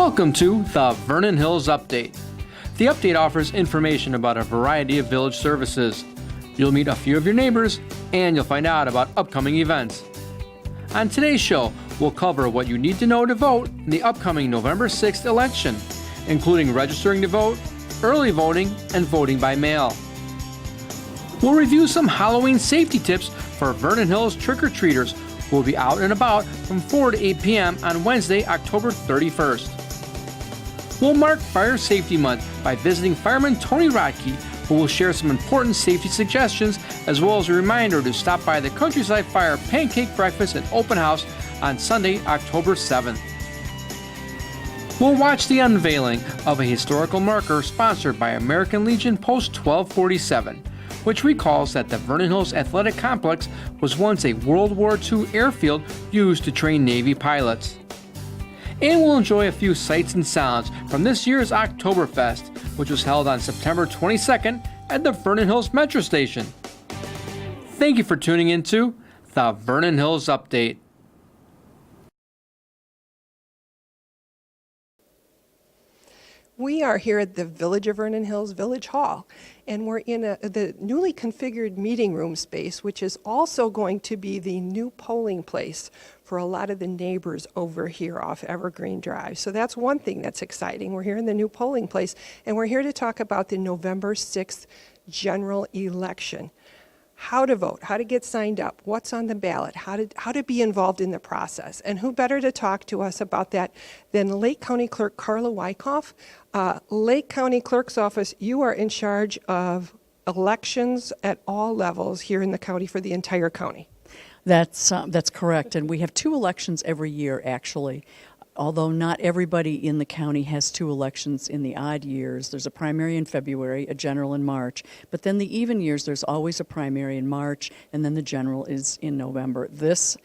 Welcome to the Vernon Hills Update. The update offers information about a variety of village services. You'll meet a few of your neighbors, and you'll find out about upcoming events. On today's show, we'll cover what you need to know to vote in the upcoming November 6th election, including registering to vote, early voting, and voting by mail. We'll review some Halloween safety tips for Vernon Hills trick-or-treaters who will be out and about from 4 to 8 p.m. on Wednesday, October 31st. We'll mark Fire Safety Month by visiting Fireman Tony Rodkey, who will share some important safety suggestions, as well as a reminder to stop by the Countryside Fire Pancake Breakfast and Open House on Sunday, October 7th. We'll watch the unveiling of a historical marker sponsored by American Legion Post 1247, which recalls that the Vernon Hills Athletic Complex was once a World War II airfield used to train Navy pilots. And we'll enjoy a few sights and sounds from this year's Oktoberfest, which was held on September 22nd at the Vernon Hills Metro Station. Thank you for tuning into the Vernon Hills Update. We are here at the Village of Vernon Hills Village Hall, and we're in the newly configured meeting room space, which is also going to be the new polling place for a lot of the neighbors over here off Evergreen Drive. So that's one thing that's exciting. We're here in the new polling place, and we're here to talk about the November 6th general election. How to vote, how to get signed up, what's on the ballot, how to be involved in the process. And who better to talk to us about that than Lake County Clerk Carla Wyckoff. Lake County Clerk's Office, you are in charge of elections at all levels here in the county for the entire county. That's correct, and we have 2 elections every year, actually. Although not everybody in the county has 2 elections in the odd years. There's a primary in February, a general in March, but then the even years, there's always a primary in March, and then the general is in November. This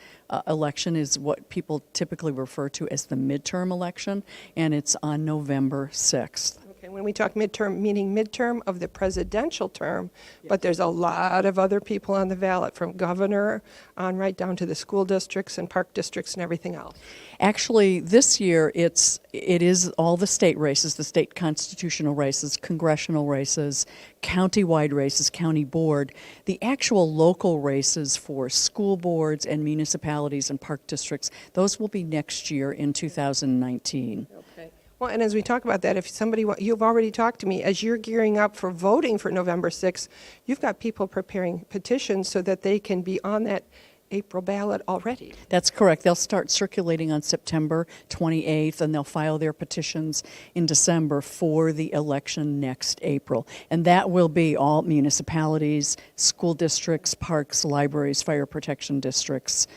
election is what people typically refer to as the midterm election, and it's on November 6th. Okay, when we talk midterm, meaning midterm of the presidential term, yes. But there's a lot of other people on the ballot, from governor on right down to the school districts and park districts and everything else. Actually, this year it is all the state races, the state constitutional races, congressional races, county-wide races, county board. The actual local races for school boards and municipalities and park districts, those will be next year in 2019. Okay. Well, and as we talk about that, if somebody, you've already talked to me, as you're gearing up for voting for November 6th, you've got people preparing petitions so that they can be on that April ballot already. That's correct. They'll start circulating on September 28th, and they'll file their petitions in December for the election next April. And that will be all municipalities, school districts, parks, libraries, fire protection districts,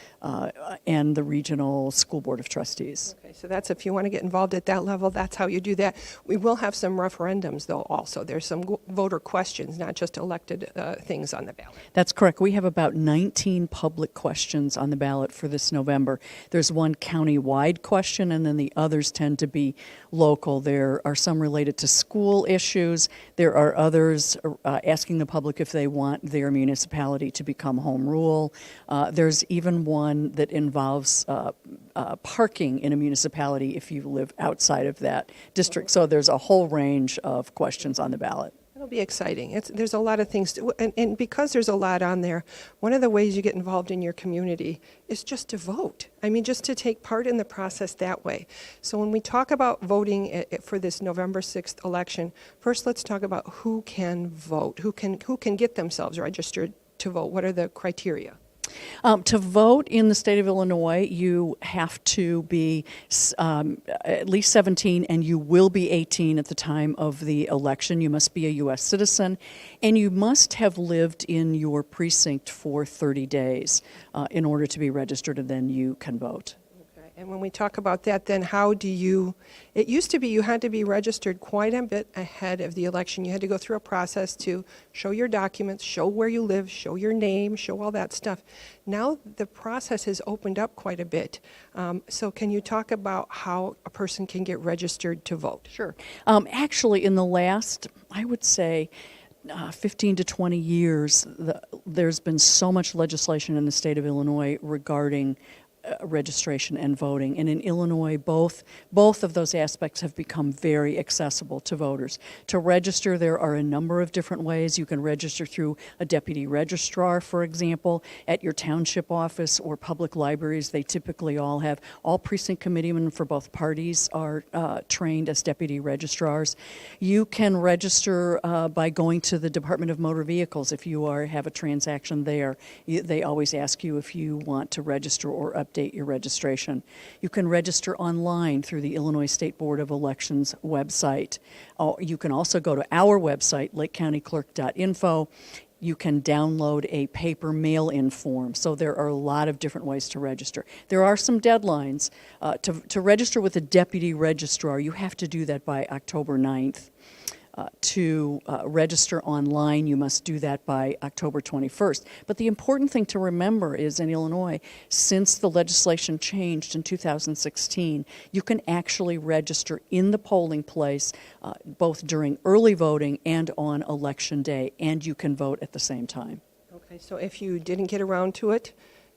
and the regional school board of trustees. Okay, so that's, if you want to get involved at that level, that's how you do that. We will have some referendums, though, also. There's some voter questions, not just elected things on the ballot. That's correct. We have about 19 public questions on the ballot for this November. There's one county-wide question, and then the others tend to be local. There are some related to school issues. There are others asking the public if they want their municipality to become home rule. There's even one that involves parking in a municipality if you live outside of that district. So there's a whole range of questions on the ballot. It'll be exciting. There's a lot of things, and because there's a lot on there, one of the ways you get involved in your community is just to vote. I mean, just to take part in the process that way. So when we talk about voting for this November 6th election, first let's talk about who can vote, who can get themselves registered to vote. What are the criteria? To vote in the state of Illinois, you have to be at least 17, and you will be 18 at the time of the election. You must be a U.S. citizen, and you must have lived in your precinct for 30 days in order to be registered, and then you can vote. And when we talk about that, then how do you, it used to be you had to be registered quite a bit ahead of the election. You had to go through a process to show your documents, show where you live, show your name, show all that stuff. Now the process has opened up quite a bit. So can you talk about how a person can get registered to vote? Sure. Actually, in the last, I would say, 15 to 20 years, there's been so much legislation in the state of Illinois regarding registration and voting. And in Illinois, both of those aspects have become very accessible to voters. To register, there are a number of different ways. You can register through a deputy registrar, for example, at your township office or public libraries. They typically all have, all precinct committeemen for both parties are trained as deputy registrars. You can register by going to the Department of Motor Vehicles if you have a transaction there. They always ask you if you want to register or update your registration. You can register online through the Illinois State Board of Elections website. You can also go to our website, lakecountyclerk.info. You can download a paper mail-in form. So there are a lot of different ways to register. There are some deadlines. To register with a deputy registrar, you have to do that by October 9th. To register online, you must do that by October 21st. But the important thing to remember is in Illinois, since the legislation changed in 2016, you can actually register in the polling place both during early voting and on Election Day, and you can vote at the same time. Okay, so if you didn't get around to it,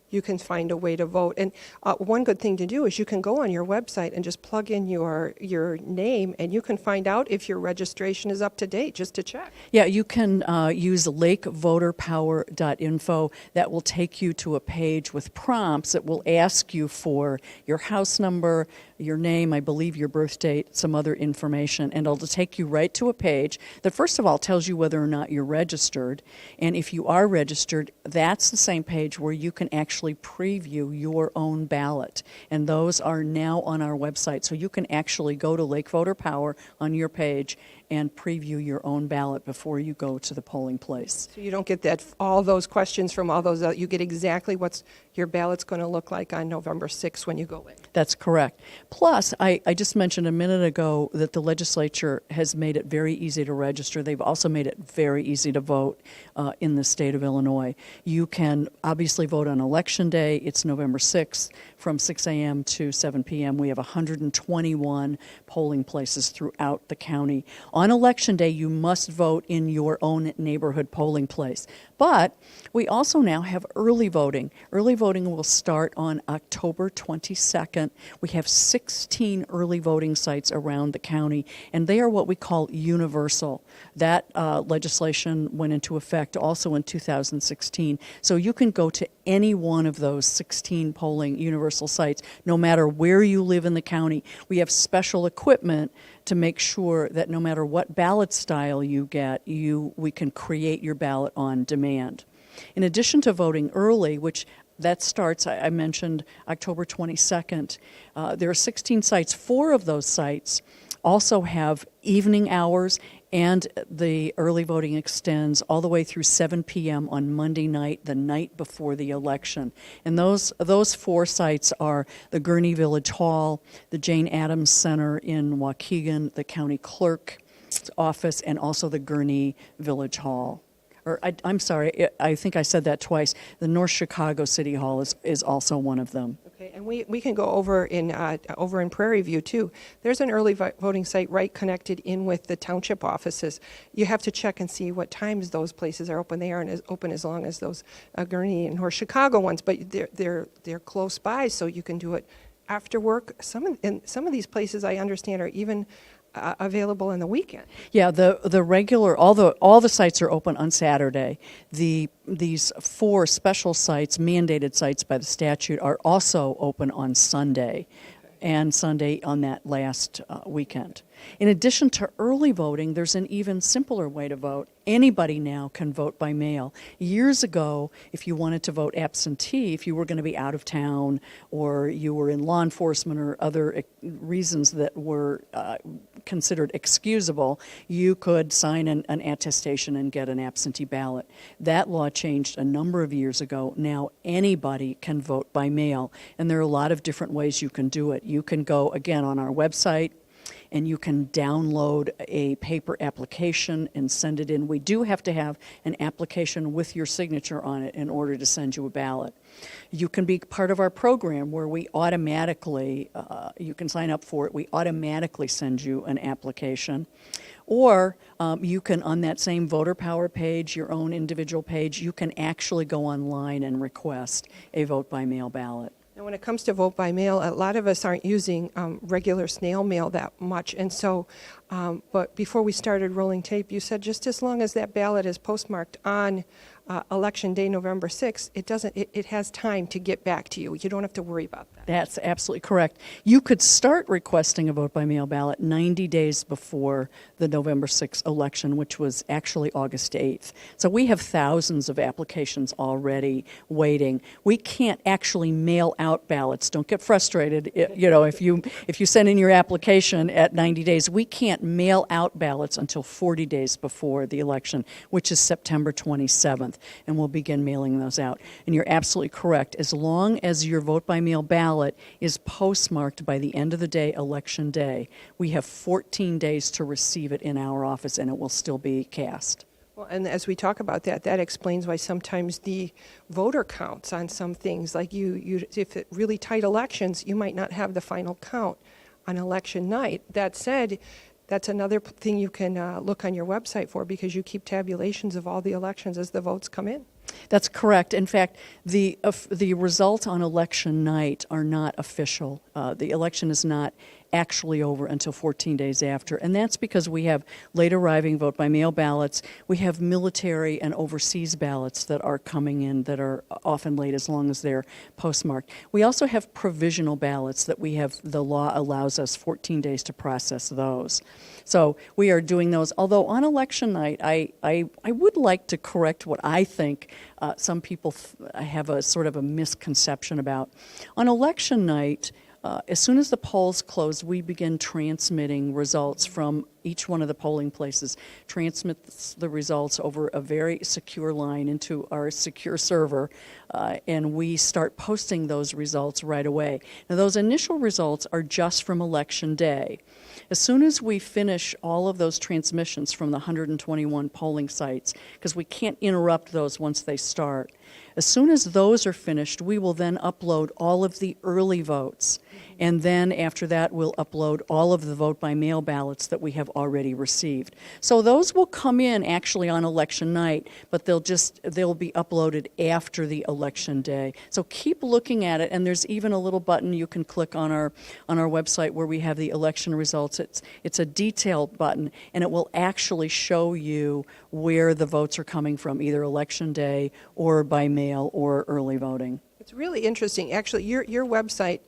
you can find a way to vote. And one good thing to do is you can go on your website and just plug in your name, and you can find out if your registration is up to date, just to check. Yeah, you can use lakevoterpower.info. That will take you to a page with prompts that will ask you for your house number, your name, I believe your birth date, some other information, and it'll take you right to a page that first of all tells you whether or not you're registered. And if you are registered, that's the same page where you can actually preview your own ballot. And those are now on our website. So you can actually go to Lake Voter Power on your page and preview your own ballot before you go to the polling place. So you don't get all those questions from all those, you get exactly what's your ballot's going to look like on November 6th when you go in. That's correct. Plus, I just mentioned a minute ago that the legislature has made it very easy to register. They've also made it very easy to vote in the state of Illinois. You can obviously vote on Election Day. It's November 6th from 6 a.m. to 7 p.m. We have 121 polling places throughout the county. On Election Day, you must vote in your own neighborhood polling place. But we also now have early voting. Early voting will start on October 22nd. We have 16 early voting sites around the county, and they are what we call universal. That legislation went into effect also in 2016. So you can go to any one of those 16 polling universal sites, no matter where you live in the county. We have special equipment to make sure that no matter what ballot style you get, we can create your ballot on demand. In addition to voting early, which that starts, I mentioned, October 22nd, there are 16 sites. 4 of those sites also have evening hours, and the early voting extends all the way through 7 p.m. on Monday night, the night before the election. And those 4 sites are the Gurnee Village Hall, the Jane Addams Center in Waukegan, the county clerk's office, and also the Gurnee Village Hall. I'm sorry, I think I said that twice. The North Chicago City Hall is also one of them. Okay, and we can go over in Prairie View too. There's an early voting site right connected in with the township offices. You have to check and see what times those places are open. They aren't as open as long as those Gurnee and North Chicago ones, but they're close by, so you can do it after work. Some of these places I understand are even available in the weekend. Yeah, the regular, all the sites are open on Saturday. These 4 special sites, mandated sites by the statute, are also open on Sunday, and Sunday on that last weekend. In addition to early voting, there's an even simpler way to vote. Anybody now can vote by mail. Years ago, if you wanted to vote absentee, if you were going to be out of town or you were in law enforcement or other reasons that were considered excusable, you could sign an attestation and get an absentee ballot. That law changed a number of years ago. Now anybody can vote by mail, and there are a lot of different ways you can do it. You can go, again, on our website, and you can download a paper application and send it in. We do have to have an application with your signature on it in order to send you a ballot. You can be part of our program where we automatically, you can sign up for it, we automatically send you an application. Or you can, on that same Voter Power page, your own individual page, you can actually go online and request a vote by mail ballot. And when it comes to vote by mail, a lot of us aren't using regular snail mail that much. And so, but before we started rolling tape, you said just as long as that ballot is postmarked on Election Day, November 6th, it has time to get back to you. You don't have to worry about that. That's absolutely correct. You could start requesting a vote by mail ballot 90 days before the November 6th election, which was actually August 8th. So we have thousands of applications already waiting. We can't actually mail out ballots. Don't get frustrated. If you send in your application at 90 days, we can't mail out ballots until 40 days before the election, which is September 27th, and we'll begin mailing those out. And you're absolutely correct. As long as your vote by mail ballot is postmarked by the end of the day, Election Day, we have 14 days to receive it in our office, and it will still be cast. Well, and as we talk about that, that explains why sometimes the voter counts on some things, like if it really tight elections, you might not have the final count on election night. That said, that's another thing you can look on your website for, because you keep tabulations of all the elections as the votes come in. That's correct. In fact, the results on election night are not official. The election is not actually over until 14 days after, and that's because we have late arriving vote by mail ballots. We have military and overseas ballots that are coming in that are often late, as long as they're postmarked. We also have provisional ballots that the law allows us 14 days to process those. So we are doing those. Although on election night, I would like to correct what I think some people have a sort of a misconception about. On election night, as soon as the polls close, we begin transmitting results from each one of the polling places, transmits the results over a very secure line into our secure server, and we start posting those results right away. Now, those initial results are just from Election Day. As soon as we finish all of those transmissions from the 121 polling sites, because we can't interrupt those once they start, as soon as those are finished, we will then upload all of the early votes. And then after that, we'll upload all of the vote by mail ballots that we have already received. So those will come in actually on election night, but they'll be uploaded after the election day. So keep looking at it, and there's even a little button you can click on our website where we have the election results. It's a detailed button, and it will actually show you where the votes are coming from, either election day or by mail or early voting. It's really interesting. Actually, your website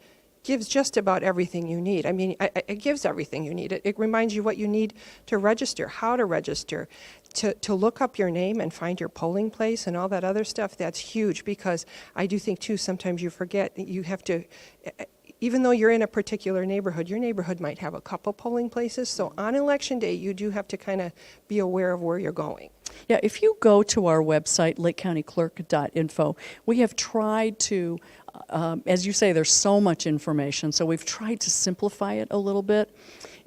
gives just about everything you need. I mean, it gives everything you need. It reminds you what you need to register, how to register, to look up your name and find your polling place and all that other stuff. That's huge, because I do think, too, sometimes you forget that you have to, even though you're in a particular neighborhood, your neighborhood might have a couple polling places. So on election day, you do have to kind of be aware of where you're going. Yeah, if you go to our website, lakecountyclerk.info, we have tried to, as you say, there's so much information, so we've tried to simplify it a little bit.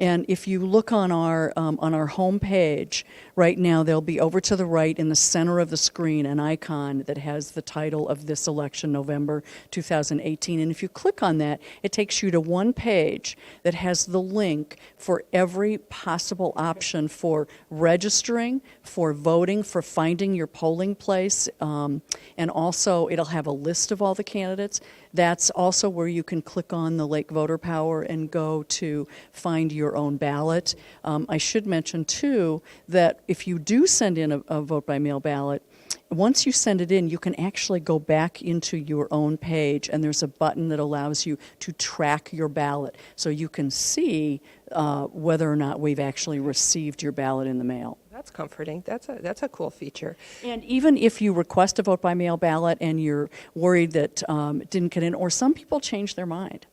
And if you look on our home page right now, there'll be over to the right in the center of the screen an icon that has the title of this election, November 2018. And if you click on that, it takes you to one page that has the link for every possible option for registering, for voting, for finding your polling place, and also it'll have a list of all the candidates. That's also where you can click on the Lake Voter Power and go to find your own ballot. I should mention, too, that if you do send in a vote-by-mail ballot, once you send it in, you can actually go back into your own page, and there's a button that allows you to track your ballot, so you can see whether or not we've actually received your ballot in the mail. That's comforting. That's a cool feature. And even if you request a vote-by-mail ballot and you're worried that it didn't get in, or some people change their mind.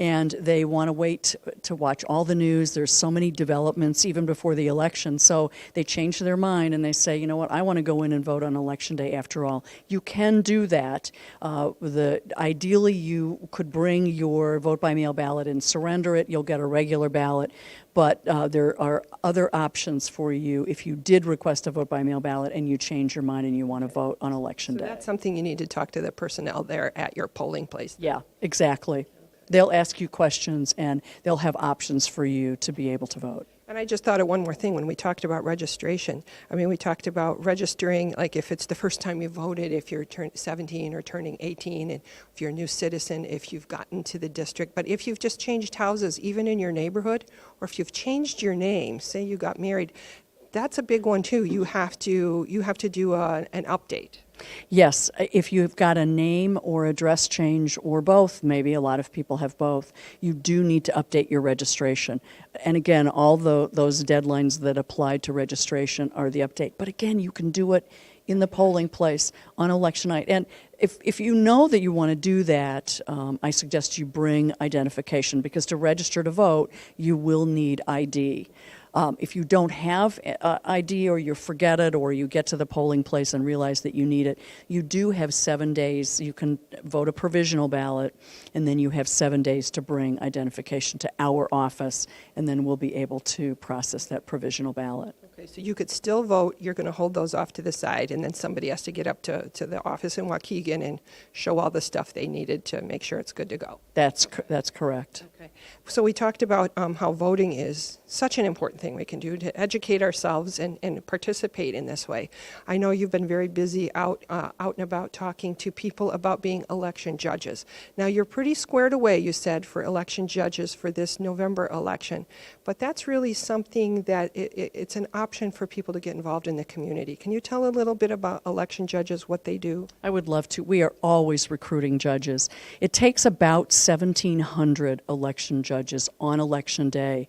And they want to wait to watch all the news. There's so many developments even before the election. So they change their mind and they say, you know what, I want to go in and vote on Election Day after all. You can do that. Ideally, you could bring your vote-by-mail ballot and surrender it. You'll get a regular ballot. But there are other options for you if you did request a vote-by-mail ballot and you change your mind and you want to vote on Election Day. That's something you need to talk to the personnel there at your polling place. Yeah, exactly. They'll ask you questions, and they'll have options for you to be able to vote. And I just thought of one more thing when we talked about registration. I mean, we talked about registering, like if it's the first time you voted, if you're 17 or turning 18, and if you're a new citizen, if you've gotten to the district. But if you've just changed houses, even in your neighborhood, or if you've changed your name, say you got married, that's a big one too. You have to do an update. Yes, if you've got a name or address change or both, maybe a lot of people have both, you do need to update your registration. And again, all those deadlines that apply to registration are the update. But again, you can do it in the polling place on election night. And if you know that you want to do that, I suggest you bring identification, because to register to vote, you will need ID. If you don't have ID, or you forget it, or you get to the polling place and realize that you need it, you do have 7 days. You can vote a provisional ballot, and then you have 7 days to bring identification to our office, and then we'll be able to process that provisional ballot. Okay, so you could still vote. You're going to hold those off to the side, and then somebody has to get up to the office in Waukegan and show all the stuff they needed to make sure it's good to go. That's correct. Okay. So we talked about how voting is such an important thing we can do to educate ourselves and participate in this way. I know you've been very busy out and about talking to people about being election judges. Now, you're pretty squared away, you said, for election judges for this November election, but that's really something that it's an option for people to get involved in the community. Can you tell a little bit about election judges, what they do? I would love to. We are always recruiting judges. It takes about 1,700 election judges on election day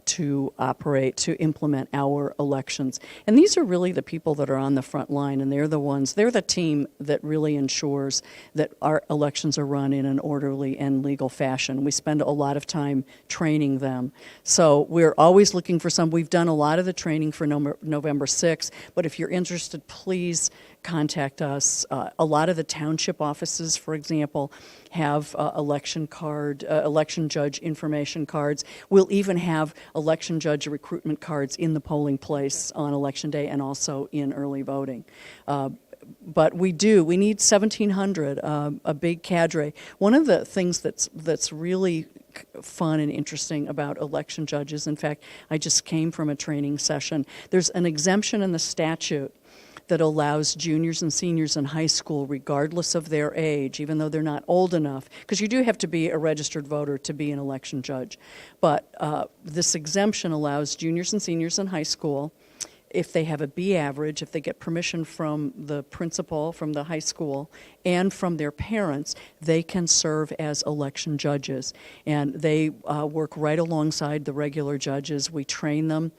to operate, to implement our elections. And these are really the people that are on the front line, and they're the team that really ensures that our elections are run in an orderly and legal fashion. We spend a lot of time training them. So we're always looking for some. We've done a lot of the training for November 6th, but if you're interested, please contact us. A lot of the township offices, for example, have election judge information cards. We'll even have election judge recruitment cards in the polling place on election day and also in early voting. But we need 1,700, a big cadre. One of the things that's really fun and interesting about election judges, in fact, I just came from a training session, there's an exemption in the statute that allows juniors and seniors in high school, regardless of their age, even though they're not old enough, because you do have to be a registered voter to be an election judge. But this exemption allows juniors and seniors in high school, if they have a B average, if they get permission from the principal, from the high school, and from their parents, they can serve as election judges. And they work right alongside the regular judges. We train them.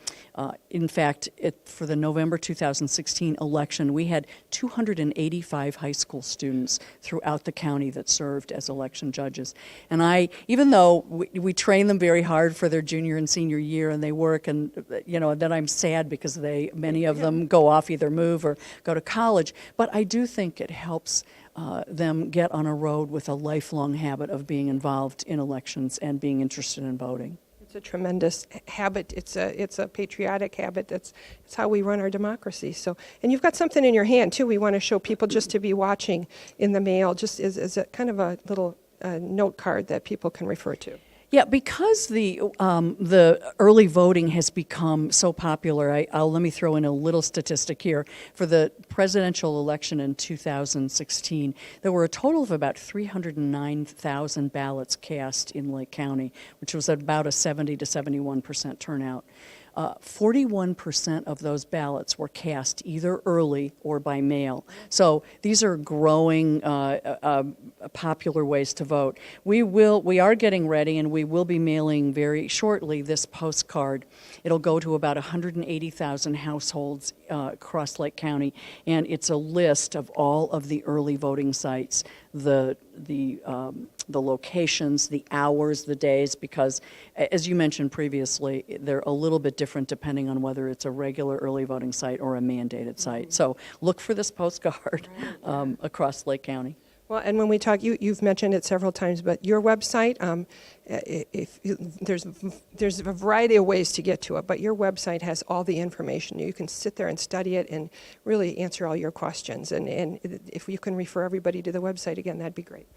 In fact, for the November 2016 election, we had 285 high school students throughout the county that served as election judges. And even though we train them very hard for their junior and senior year, and they work, and then I'm sad because many of them go off, either move or go to college, but I do think it helps them get on a road with a lifelong habit of being involved in elections and being interested in voting. It's a tremendous habit. It's a patriotic habit. It's how we run our democracy. So, and you've got something in your hand too. We want to show people just to be watching in the mail, just as a kind of a little note card that people can refer to. Yeah, because the early voting has become so popular, let me throw in a little statistic here. For the presidential election in 2016, there were a total of about 309,000 ballots cast in Lake County, which was about a 70 to 71% turnout. 41% of those ballots were cast either early or by mail. So these are growing popular ways to vote. We are getting ready, and we will be mailing very shortly this postcard. It'll go to about 180,000 households across Lake County, and it's a list of all of the early voting sites, the locations, the hours, the days, because as you mentioned previously, they're a little bit different depending on whether it's a regular early voting site or a mandated site. So look for this postcard across Lake County. Well, and when we talk, you've mentioned it several times, but your website, if there's a variety of ways to get to it, but your website has all the information. You can sit there and study it and really answer all your questions. And if you can refer everybody to the website again, that'd be great.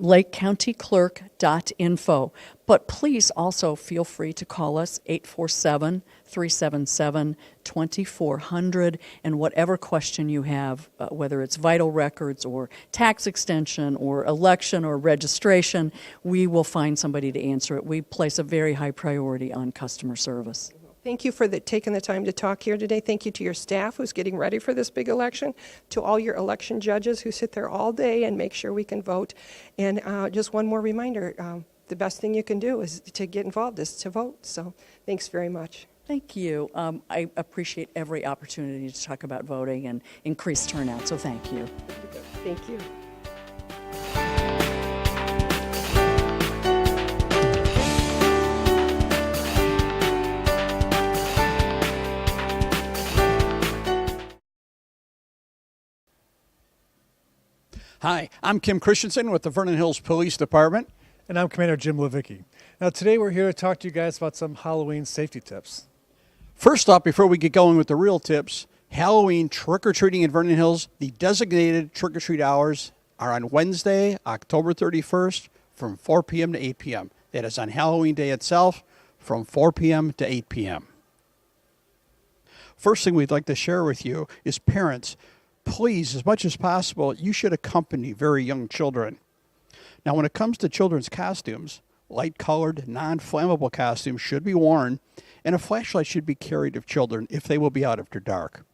LakeCountyClerk.info. But please also feel free to call us 847-377-2400, and whatever question you have, whether it's vital records or tax extension or election or registration, we will find somebody to answer it. We place a very high priority on customer service. Thank you for taking the time to talk here today. Thank you to your staff who's getting ready for this big election, to all your election judges who sit there all day and make sure we can vote. And just one more reminder, the best thing you can do is to get involved, is to vote. So thanks very much. Thank you. I appreciate every opportunity to talk about voting and increased turnout, so thank you. Thank you. Hi, I'm Kim Christensen with the Vernon Hills Police Department. And I'm Commander Jim Levicki. Now today we're here to talk to you guys about some Halloween safety tips. First off, before we get going with the real tips, Halloween trick-or-treating in Vernon Hills, the designated trick-or-treat hours are on Wednesday, October 31st from 4 p.m. to 8 p.m. That is on Halloween Day itself from 4 p.m. to 8 p.m. First thing we'd like to share with you is parents, please, as much as possible, you should accompany very young children. Now, when it comes to children's costumes, light-colored, non-flammable costumes should be worn, and a flashlight should be carried of children if they will be out after dark.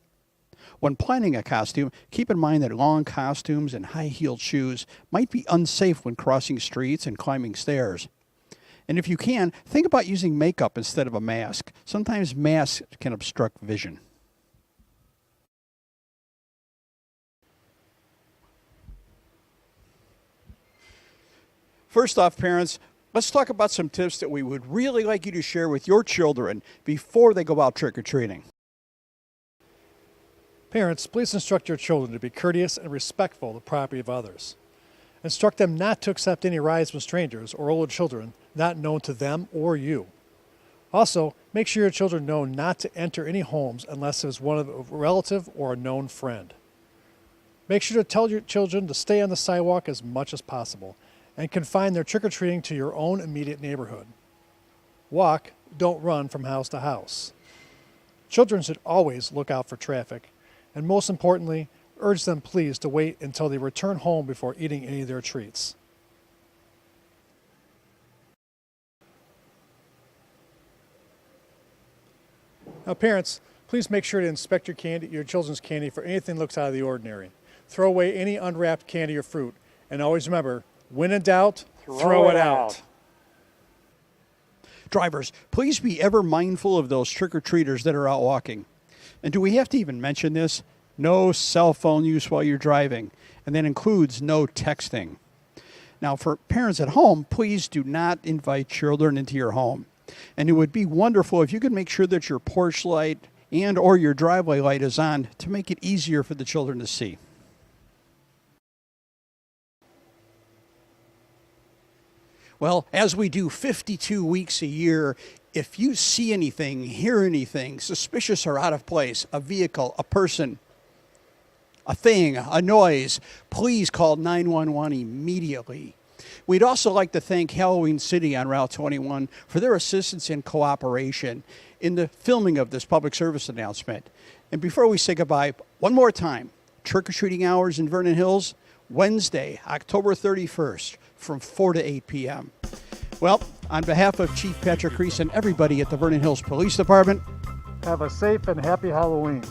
When planning a costume, keep in mind that long costumes and high-heeled shoes might be unsafe when crossing streets and climbing stairs. And if you can, think about using makeup instead of a mask. Sometimes masks can obstruct vision. First off, parents, let's talk about some tips that we would really like you to share with your children before they go out trick-or-treating. Parents, please instruct your children to be courteous and respectful of the property of others. Instruct them not to accept any rides from strangers or older children not known to them or you. Also, make sure your children know not to enter any homes unless it is one of a relative or a known friend. Make sure to tell your children to stay on the sidewalk as much as possible and confine their trick-or-treating to your own immediate neighborhood. Walk, don't run from house to house. Children should always look out for traffic, and most importantly, urge them please to wait until they return home before eating any of their treats. Now parents, please make sure to inspect your children's candy for anything that looks out of the ordinary. Throw away any unwrapped candy or fruit, and always remember, when in doubt, throw it out. Drivers, please be ever mindful of those trick-or-treaters that are out walking. And do we have to even mention this? No cell phone use while you're driving, and that includes no texting. Now, for parents at home, please do not invite children into your home. And it would be wonderful if you could make sure that your porch light and or your driveway light is on to make it easier for the children to see. Well, as we do 52 weeks a year, if you see anything, hear anything suspicious or out of place, a vehicle, a person, a thing, a noise, please call 911 immediately. We'd also like to thank Halloween City on Route 21 for their assistance and cooperation in the filming of this public service announcement. And before we say goodbye, one more time, trick-or-treating hours in Vernon Hills, Wednesday, October 31st, from 4 to 8 p.m. Well, on behalf of Chief Patrick Reese and everybody at the Vernon Hills Police Department, have a safe and happy Halloween.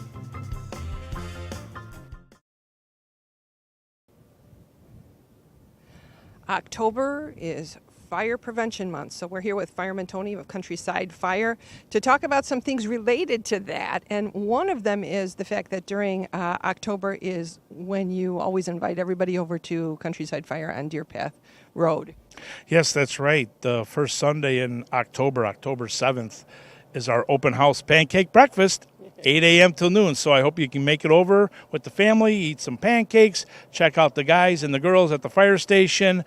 October is Fire Prevention Month, so we're here with Fireman Tony of Countryside Fire to talk about some things related to that. And one of them is the fact that during October is when you always invite everybody over to Countryside Fire on Deer Path Road. Yes, that's right. The first Sunday in October, October 7th, is our open house pancake breakfast. 8 a.m. till noon. So I hope you can make it over with the family, eat some pancakes, check out the guys and the girls at the fire station,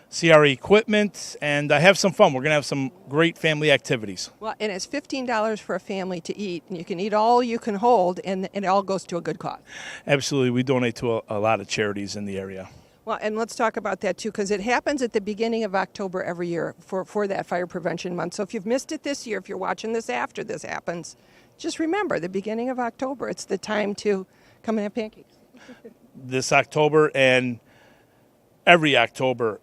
see our equipment, and have some fun. We're going to have some great family activities. Well, and it's $15 for a family to eat, and you can eat all you can hold, and it all goes to a good cause. Absolutely. We donate to a lot of charities in the area. Well, and let's talk about that too, because it happens at the beginning of October every year for that Fire Prevention Month. So if you've missed it this year, if you're watching this after this happens, just remember the beginning of October. It's the time to come and have pancakes. This October and every October,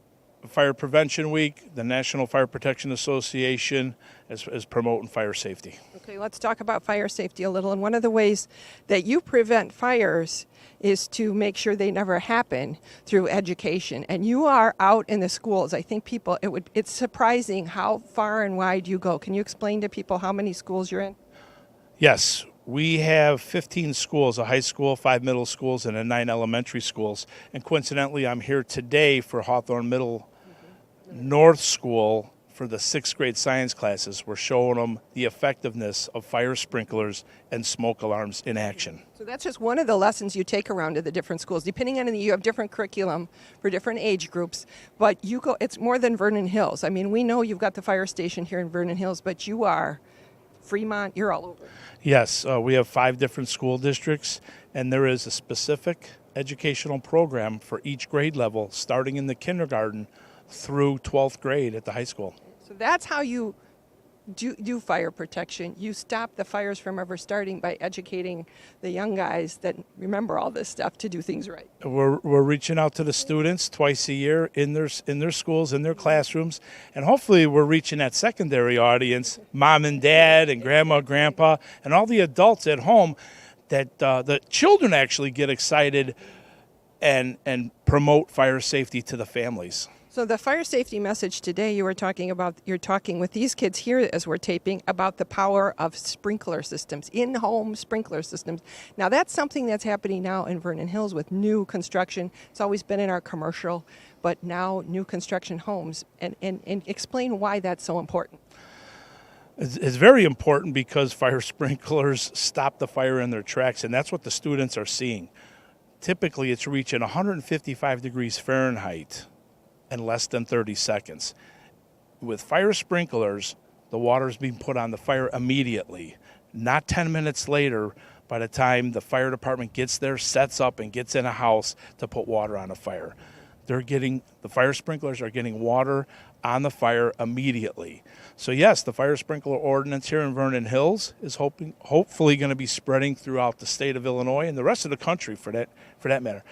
Fire Prevention Week, the National Fire Protection Association is promoting fire safety. Okay, let's talk about fire safety a little. And one of the ways that you prevent fires is to make sure they never happen through education. And you are out in the schools. I think it's surprising how far and wide you go. Can you explain to people how many schools you're in? Yes, we have 15 schools, a high school, 5 middle schools, and 9 elementary schools. And coincidentally, I'm here today for Hawthorne Middle North School for the 6th grade science classes. We're showing them the effectiveness of fire sprinklers and smoke alarms in action. So that's just one of the lessons you take around to the different schools. Depending on you have different curriculum for different age groups, but it's more than Vernon Hills. I mean, we know you've got the fire station here in Vernon Hills, but you are Fremont, you're all over. Yes, we have 5 different school districts, and there is a specific educational program for each grade level, starting in the kindergarten through 12th grade at the high school. So that's how you do fire protection. You stop the fires from ever starting by educating the young guys that remember all this stuff to do things right. We're reaching out to the students twice a year in their schools, in their classrooms, and hopefully we're reaching that secondary audience, mom and dad and grandma, grandpa, and all the adults at home, that the children actually get excited and promote fire safety to the families. So the fire safety message today, you're talking with these kids here as we're taping about the power of sprinkler systems, in-home sprinkler systems. Now that's something that's happening now in Vernon Hills with new construction. It's always been in our commercial, but now new construction homes. And explain why that's so important. It's very important because fire sprinklers stop the fire in their tracks, and that's what the students are seeing. Typically, it's reaching 155 degrees Fahrenheit in less than 30 seconds. With fire sprinklers, the water is being put on the fire immediately, not 10 minutes later by the time the fire department gets there, sets up, and gets in a house to put water on a fire. The fire sprinklers are getting water on the fire immediately. So yes, the fire sprinkler ordinance here in Vernon Hills is hopefully going to be spreading throughout the state of Illinois and the rest of the country for that matter.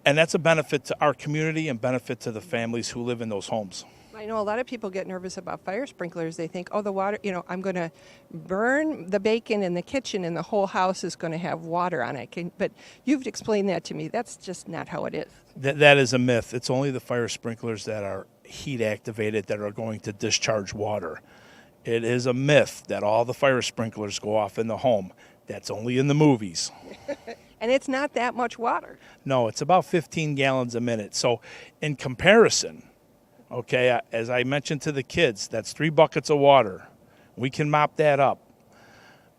And that's a benefit to our community and benefit to the families who live in those homes. I know a lot of people get nervous about fire sprinklers. They think, oh, the water, I'm going to burn the bacon in the kitchen and the whole house is going to have water on it. But you've explained that to me. That's just not how it is. That is a myth. It's only the fire sprinklers that are heat activated that are going to discharge water. It is a myth that all the fire sprinklers go off in the home. That's only in the movies. And it's not that much water. No, it's about 15 gallons a minute. So in comparison, okay, as I mentioned to the kids, that's 3 buckets of water. We can mop that up.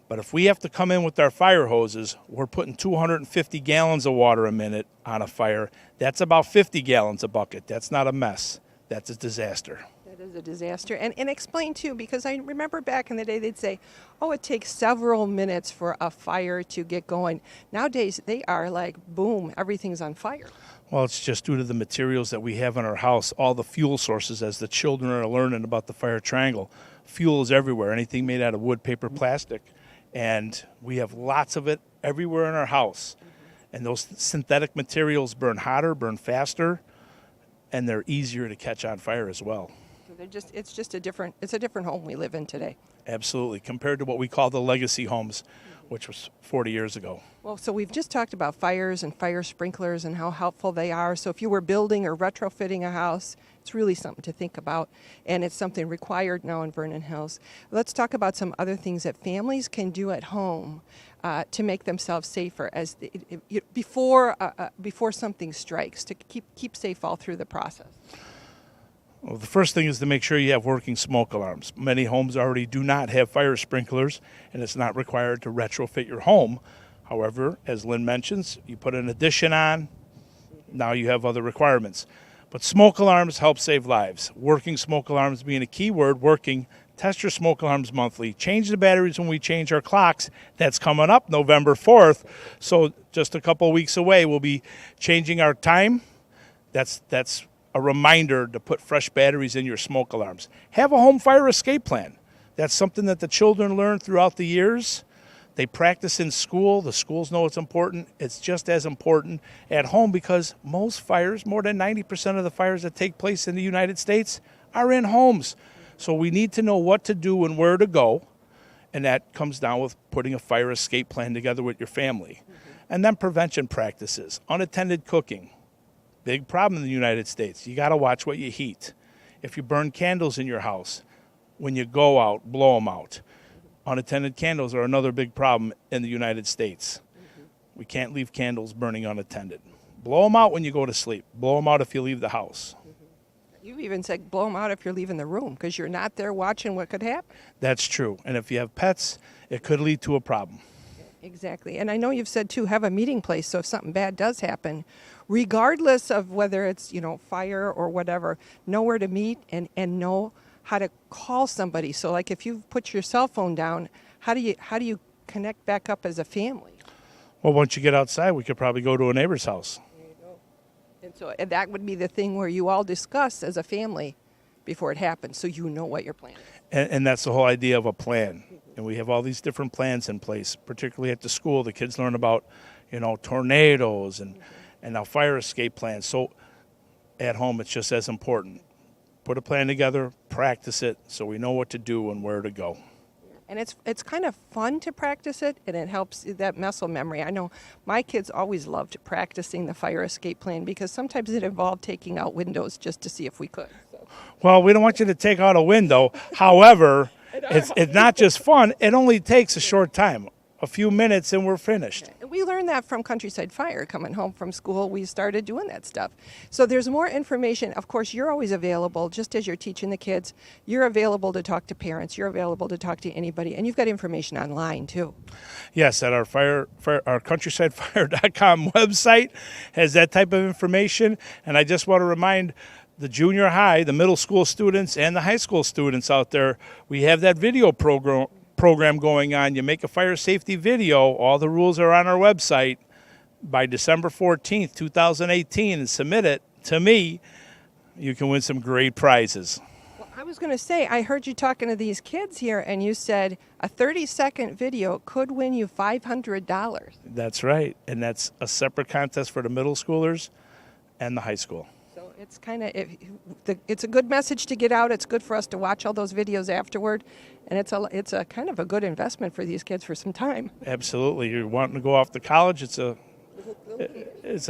But if we have to come in with our fire hoses, we're putting 250 gallons of water a minute on a fire. That's about 50 gallons a bucket. That's not a mess. That's a disaster. That is a disaster. And explain, too, because I remember back in the day they'd say, oh, it takes several minutes for a fire to get going. Nowadays, they are like, boom, everything's on fire. Well, it's just due to the materials that we have in our house, all the fuel sources, as the children are learning about the fire triangle. Fuel is everywhere, anything made out of wood, paper, plastic. And we have lots of it everywhere in our house. And those synthetic materials burn hotter, burn faster, and they're easier to catch on fire as well. It's a different home we live in today. Absolutely, compared to what we call the legacy homes, which was 40 years ago. Well, so we've just talked about fires and fire sprinklers and how helpful they are. So if you were building or retrofitting a house, it's really something to think about, and it's something required now in Vernon Hills. Let's talk about some other things that families can do at home to make themselves safer before something strikes, to keep safe all through the process. Well, the first thing is to make sure you have working smoke alarms. Many homes already do not have fire sprinklers, and it's not required to retrofit your home. However, as Lynn mentions, you put an addition on, now you have other requirements. But smoke alarms help save lives. Working smoke alarms being a key word, working. Test your smoke alarms monthly. Change the batteries when we change our clocks. That's coming up November 4th. So just a couple of weeks away, we'll be changing our time. That's a reminder to put fresh batteries in your smoke alarms. Have a home fire escape plan. That's something that the children learn throughout the years. They practice in school. The schools know it's important. It's just as important at home because most fires, more than 90% of the fires that take place in the United States, are in homes. So we need to know what to do and where to go, and that comes down with putting a fire escape plan together with your family. And then prevention practices, unattended cooking. Big problem in the United States. You got to watch what you heat. If you burn candles in your house, when you go out, blow them out. Unattended candles are another big problem in the United States. We can't leave candles burning unattended. Blow them out when you go to sleep. Blow them out if you leave the house. You even said blow them out if you're leaving the room because you're not there watching what could happen. That's true. And if you have pets, it could lead to a problem. Exactly. And I know you've said, too, have a meeting place so if something bad does happen, regardless of whether it's, fire or whatever, know where to meet and know how to call somebody. So, like, if you put your cell phone down, how do you connect back up as a family? Well, once you get outside, we could probably go to a neighbor's house. There you go. And that would be the thing where you all discuss as a family before it happens so you know what your plan is. And that's the whole idea of a plan. And we have all these different plans in place, particularly at the school. The kids learn about, tornadoes and now fire escape plans. So at home, it's just as important. Put a plan together, practice it, so we know what to do and where to go. And it's kind of fun to practice it, and it helps that muscle memory. I know my kids always loved practicing the fire escape plan because sometimes it involved taking out windows just to see if we could. So. Well, we don't want you to take out a window. However, it's not just fun. It only takes a short time, a few minutes, and we're finished. We learned that from Countryside Fire. Coming home from school, we started doing that stuff. So there's more information. Of course, you're always available, just as you're teaching the kids. You're available to talk to parents. You're available to talk to anybody. And you've got information online, too. Yes, at our our countrysidefire.com website has that type of information. And I just want to remind the junior high, the middle school students, and the high school students out there, we have that video program going on. You make a fire safety video. All the rules are on our website by December 14th, 2018, and submit it to me. You can win some great prizes. Well, I was going to say, I heard you talking to these kids here, and you said a 30-second video could win you $500. That's right, and that's a separate contest for the middle schoolers and the high school. So it's kind of it's a good message to get out. It's good for us to watch all those videos afterward, and it's a kind of a good investment for these kids for some time. Absolutely, you're wanting to go off to college. It's a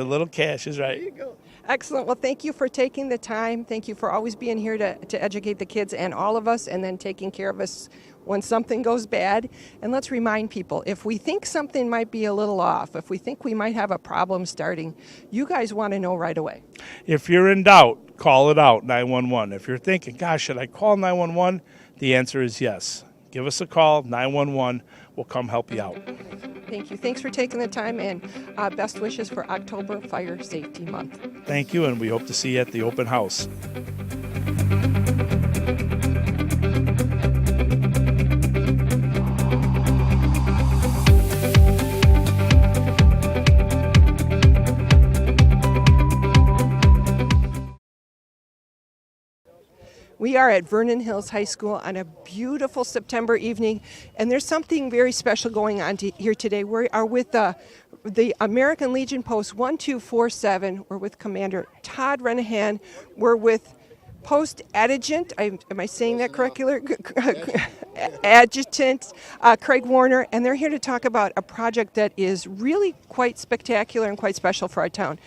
little cash, is right. There you go. Excellent. Well, thank you for taking the time. Thank you for always being here to educate the kids and all of us, and then taking care of us when something goes bad. And let's remind people, if we think something might be a little off, if we think we might have a problem starting, you guys want to know right away. If you're in doubt, call it out, 911. If you're thinking, gosh, should I call 911? The answer is yes. Give us a call, 911. We'll come help you out. Thank you. Thanks for taking the time, and best wishes for October Fire Safety Month. Thank you, and we hope to see you at the open house. We are at Vernon Hills High School on a beautiful September evening, and there's something very special going on here today. We are with the American Legion Post 1247. We're with Commander Todd Renahan. We're with Post Adjutant, am I saying that correctly? Adjutant Craig Warner, and they're here to talk about a project that is really quite spectacular and quite special for our town.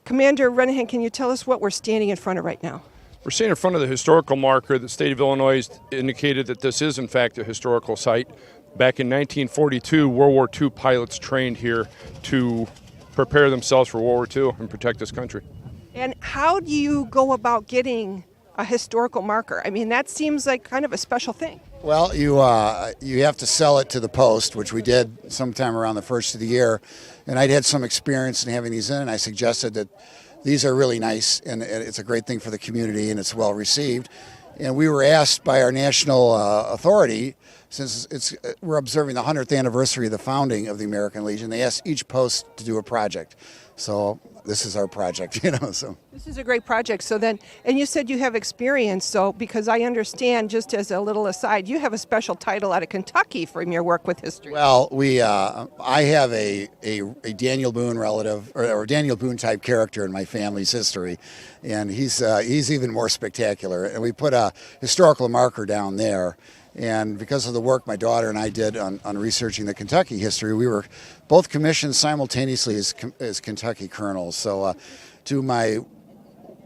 Commander Renahan, can you tell us what we're standing in front of right now? We're standing in front of the historical marker. The state of Illinois indicated that this is, in fact, a historical site. Back in 1942, World War II pilots trained here to prepare themselves for World War II and protect this country. And how do you go about getting a historical marker? I mean, that seems like kind of a special thing. Well, you have to sell it to the post, which we did sometime around the first of the year. And I'd had some experience in having these in, and I suggested that these are really nice, and it's a great thing for the community, and it's well received. And we were asked by our national authority, since we're observing the 100th anniversary of the founding of the American Legion, they asked each post to do a project. So this is our project, so. This is a great project. So then, and you said you have experience, so because I understand, just as a little aside, you have a special title out of Kentucky from your work with history. Well, I have a Daniel Boone relative, or Daniel Boone type character in my family's history, and he's even more spectacular. And we put a historical marker down there. And because of the work my daughter and I did on researching the Kentucky history, we were both commissioned simultaneously as Kentucky colonels. So to my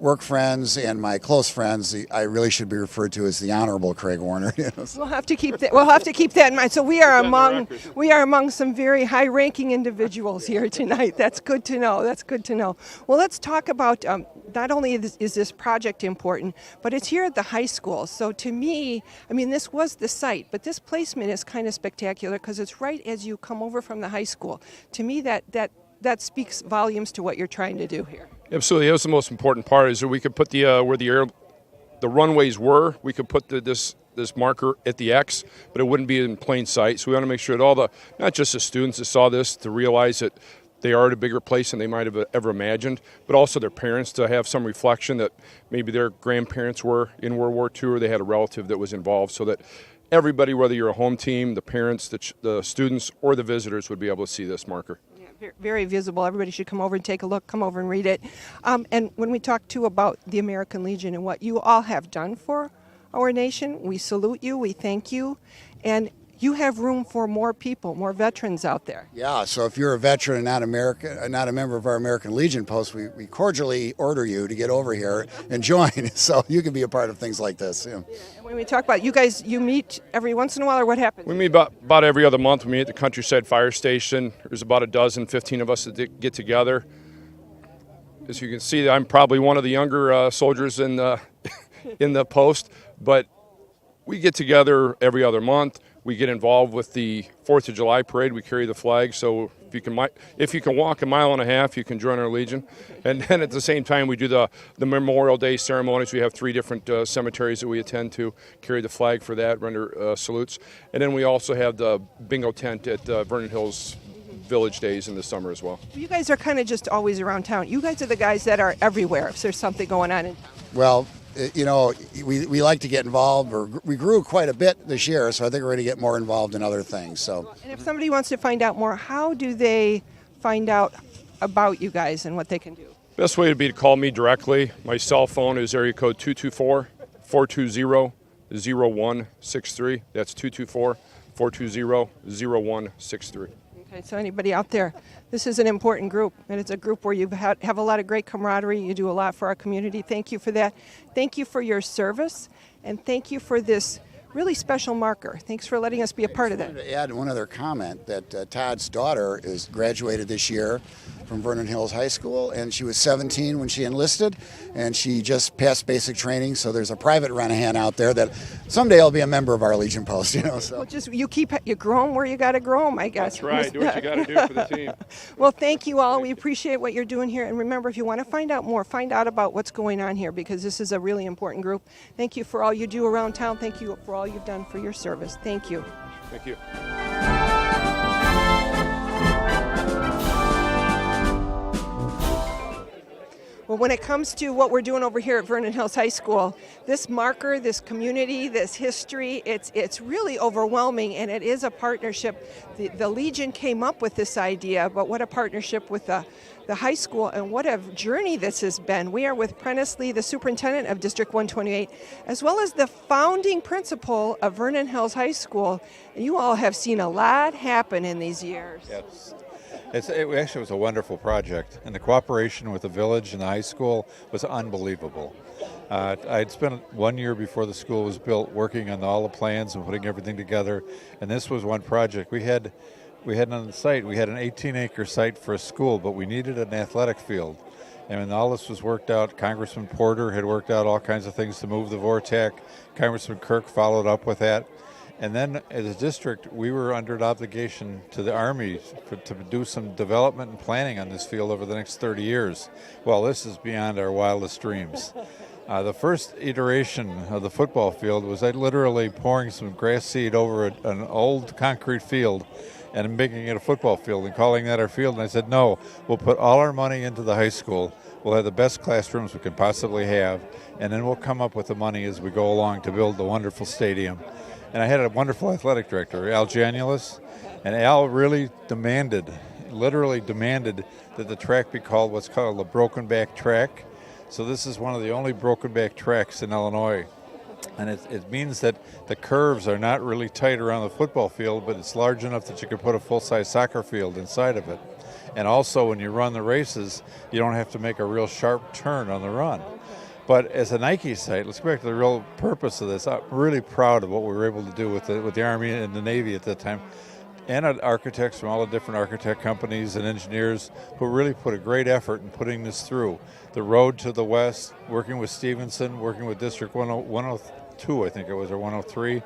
work friends and my close friends, I really should be referred to as the Honorable Craig Warner. We'll have to keep that. We'll have to keep that in mind. So we are among some very high-ranking individuals here tonight. That's good to know. That's good to know. Well, let's talk about not only is this project important, but it's here at the high school. So to me, I mean, this was the site, but this placement is kind of spectacular because it's right as you come over from the high school. To me, that speaks volumes to what you're trying to do here. Absolutely, that was the most important part. Is that we could put where the runways were. We could put this marker at the X, but it wouldn't be in plain sight. So we want to make sure that not just the students that saw this to realize that they are at a bigger place than they might have ever imagined, but also their parents to have some reflection that maybe their grandparents were in World War II, or they had a relative that was involved, so that everybody, whether you're a home team, the parents, the students, or the visitors, would be able to see this marker. Very visible. Everybody should come over and take a look, come over and read it. And when we talk, too, about the American Legion and what you all have done for our nation, we salute you, we thank you, and you have room for more people, more veterans out there. Yeah, so if you're a veteran and not a member of our American Legion post, we cordially order you to get over here and join, so you can be a part of things like this. Yeah. And when we talk about you meet every once in a while, or what happens? We meet about every other month. We meet at the Countryside Fire Station. There's about 15 of us that get together. As you can see, I'm probably one of the younger soldiers in the post, but we get together every other month. We get involved with the 4th of July parade. We carry the flag, so if you can walk a mile and a half, you can join our Legion. And then at the same time, we do the Memorial Day ceremonies. We have 3 different cemeteries that we attend to, carry the flag for that, render salutes. And then we also have the bingo tent at Vernon Hills Village Days in the summer as well. You guys are kind of just always around town. You guys are the guys that are everywhere if there's something going on in town. Well, we like to get involved. We grew quite a bit this year, so I think we're going to get more involved in other things. So, and if somebody wants to find out more, how do they find out about you guys and what they can do? Best way would be to call me directly. My cell phone is area code 224-420-0163. That's 224-420-0163. Okay, so anybody out there, this is an important group, and it's a group where you have a lot of great camaraderie. You do a lot for our community. Thank you for that. Thank you for your service, and thank you for this really special marker. Thanks for letting us be a part of that. I wanted to add one other comment that Todd's daughter is graduated this year from Vernon Hills High School, and she was 17 when she enlisted, and she just passed basic training. So there's a private Renahan out there that someday will be a member of our Legion post. So well, just you grow them where you got to grow them, I guess. That's right. Do what you got to do for the team. Well, thank you all. We appreciate what you're doing here, and remember, if you want to find out more, find out about what's going on here, because this is a really important group. Thank you for all you do around town. Thank you for all you've done for your service. Thank you. Thank you. Well, when it comes to what we're doing over here at Vernon Hills High School, this marker, this community, this history, it's really overwhelming, and it is a partnership. The Legion came up with this idea, but what a partnership with the high school, and what a journey this has been. We are with Prentice Lee, the superintendent of District 128, as well as the founding principal of Vernon Hills High School. And you all have seen a lot happen in these years. Yes. It actually was a wonderful project, and the cooperation with the village and the high school was unbelievable. I'd spent 1 year before the school was built working on all the plans and putting everything together, and this was one project. We had on the site, we had an 18-acre site for a school, but we needed an athletic field. And when all this was worked out, Congressman Porter had worked out all kinds of things to move the VORTAC. Congressman Kirk followed up with that. And then as a district, we were under an obligation to the Army to do some development and planning on this field over the next 30 years. Well, this is beyond our wildest dreams. The first iteration of the football field was literally pouring some grass seed over an old concrete field and making it a football field and calling that our field. And I said, no, we'll put all our money into the high school. We'll have the best classrooms we can possibly have, and then we'll come up with the money as we go along to build the wonderful stadium. And I had a wonderful athletic director, Al Janulis, and Al really literally demanded that the track be called what's called a broken back track. So this is one of the only broken back tracks in Illinois. And it means that the curves are not really tight around the football field, but it's large enough that you can put a full-size soccer field inside of it. And also when you run the races, you don't have to make a real sharp turn on the run. But as a Nike site, let's go back to the real purpose of this. I'm really proud of what we were able to do with the Army and the Navy at that time, and architects from all the different architect companies and engineers who really put a great effort in putting this through. The road to the west, working with Stevenson, working with District 102, I think it was, or 103,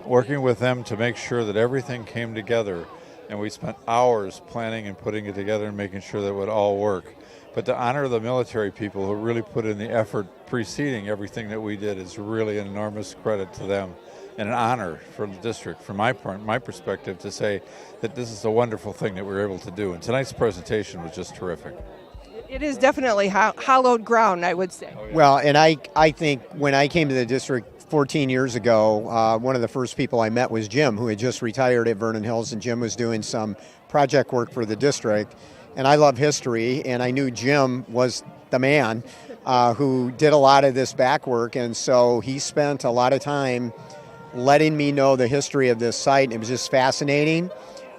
working with them to make sure that everything came together. And we spent hours planning and putting it together and making sure that it would all work. But to honor the military people who really put in the effort preceding everything that we did is really an enormous credit to them and an honor for the district, from my perspective, to say that this is a wonderful thing that we were able to do. And tonight's presentation was just terrific. It is definitely hallowed ground, I would say. Oh, yeah. Well, and I think when I came to the district 14 years ago, one of the first people I met was Jim, who had just retired at Vernon Hills, and Jim was doing some project work for the district. And I love history, and I knew Jim was the man who did a lot of this back work, and so he spent a lot of time letting me know the history of this site. It was just fascinating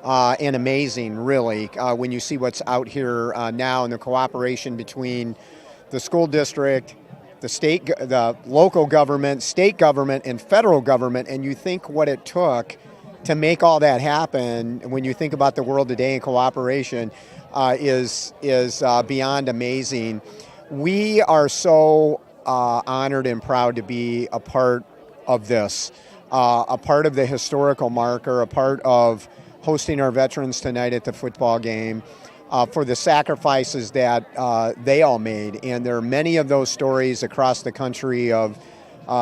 and amazing, really, when you see what's out here now and the cooperation between the school district, the local government, state government, and federal government, and you think what it took to make all that happen. When you think about the world today and cooperation, is beyond amazing. We are so honored and proud to be a part of this, a part of the historical marker, a part of hosting our veterans tonight at the football game, for the sacrifices that they all made. And there are many of those stories across the country of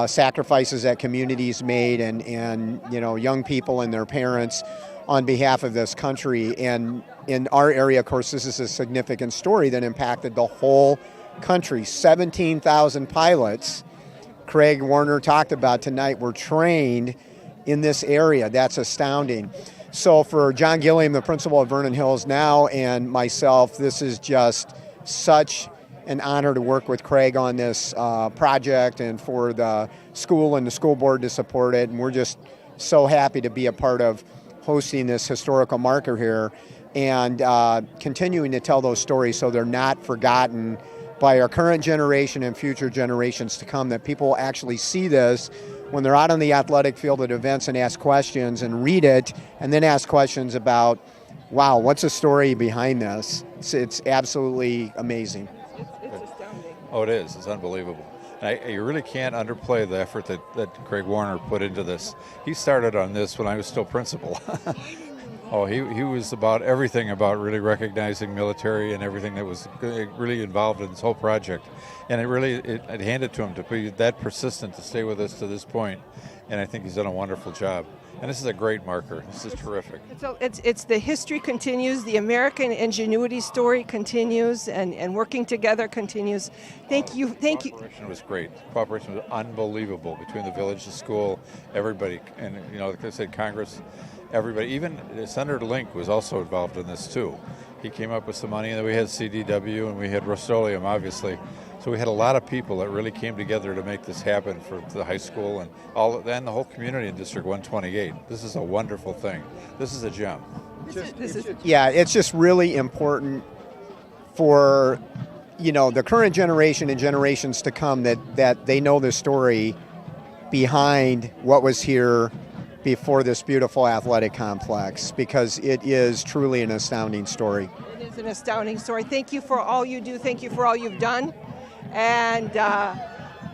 sacrifices that communities made and young people and their parents on behalf of this country. And in our area, of course, this is a significant story that impacted the whole country. 17,000 pilots, Craig Warner talked about tonight, were trained in this area. That's astounding. So for John Gilliam, the principal of Vernon Hills now, and myself, this is just such an honor to work with Craig on this project, and for the school and the school board to support it. And we're just so happy to be a part of hosting this historical marker here and continuing to tell those stories so they're not forgotten by our current generation and future generations to come, that people actually see this when they're out on the athletic field at events and ask questions and read it and then ask questions about, wow, what's the story behind this? It's absolutely amazing. It's astounding. Oh, it is. It's unbelievable. And you really can't underplay the effort that Craig Warner put into this. He started on this when I was still principal. Oh, he was about everything about really recognizing military and everything that was really involved in this whole project. And it handed to him to be that persistent to stay with us to this point. And I think he's done a wonderful job. And this is a great marker. This is terrific. So it's the history continues, the American ingenuity story continues, and working together continues. Thank you. Cooperation was great. Cooperation was unbelievable between the village, the school, everybody. And, like I said, Congress, everybody. Even Senator Link was also involved in this, too. He came up with some money, and then we had CDW, and we had Rust-Oleum, obviously. So we had a lot of people that really came together to make this happen for the high school and the whole community in District 128. This is a wonderful thing. This is a gem. It's just really important for the current generation and generations to come that they know the story behind what was here before this beautiful athletic complex, because it is truly an astounding story. is an astounding story. Thank you for all you do. Thank you for all you've done. And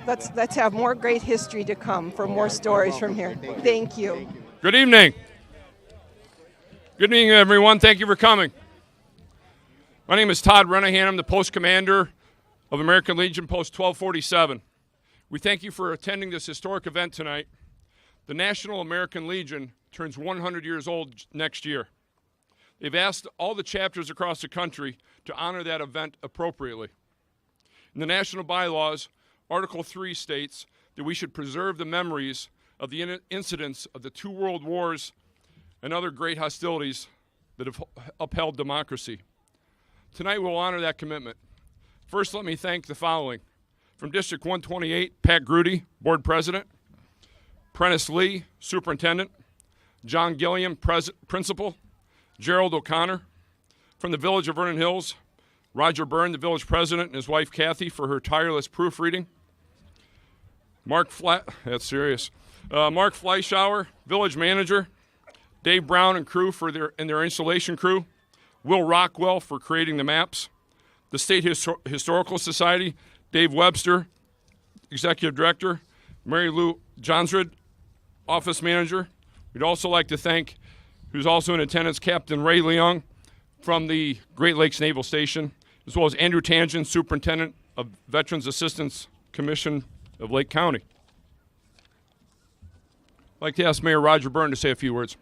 let's have more great history to come for more stories from here. Thank you. Good evening. Good evening, everyone. Thank you for coming. My name is Todd Renahan. I'm the post commander of American Legion Post 1247. We thank you for attending this historic event tonight. The National American Legion turns 100 years old next year. They've asked all the chapters across the country to honor that event appropriately. In the national bylaws, Article 3 states that we should preserve the memories of the incidents of the 2 world wars and other great hostilities that have upheld democracy. Tonight we'll honor that commitment. First, let me thank the following. From District 128, Pat Grudy, Board President. Prentice Lee, Superintendent. John Gilliam, Principal. Gerald O'Connor. From the Village of Vernon Hills, Roger Byrne, the Village President, and his wife Kathy for her tireless proofreading. Mark Fleischauer, Village Manager. Dave Brown and crew for their installation crew. Will Rockwell for creating the maps. The State Historical Society, Dave Webster, Executive Director. Mary Lou Johnsrud, Office Manager. We'd also like to thank, who's also in attendance, Captain Ray Leung from the Great Lakes Naval Station, as well as Andrew Tangent, Superintendent of Veterans Assistance Commission of Lake County. I'd like to ask Mayor Roger Byrne to say a few words.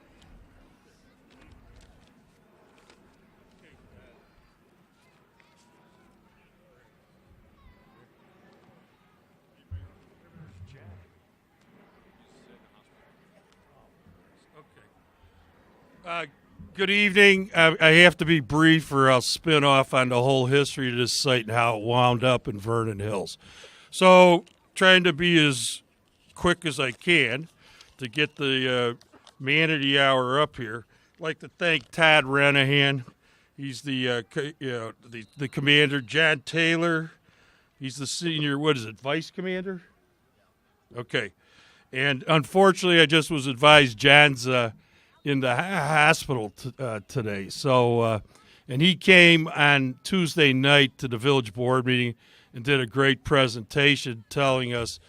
Good evening. I have to be brief or I'll spin off on the whole history of this site and how it wound up in Vernon Hills. So trying to be as quick as I can to get the man of the hour up here. I'd like to thank Todd Renahan. He's the commander. John Taylor. He's the senior, vice commander? Okay. And unfortunately, I just was advised John's in the hospital today. So, and he came on Tuesday night to the village board meeting and did a great presentation telling us,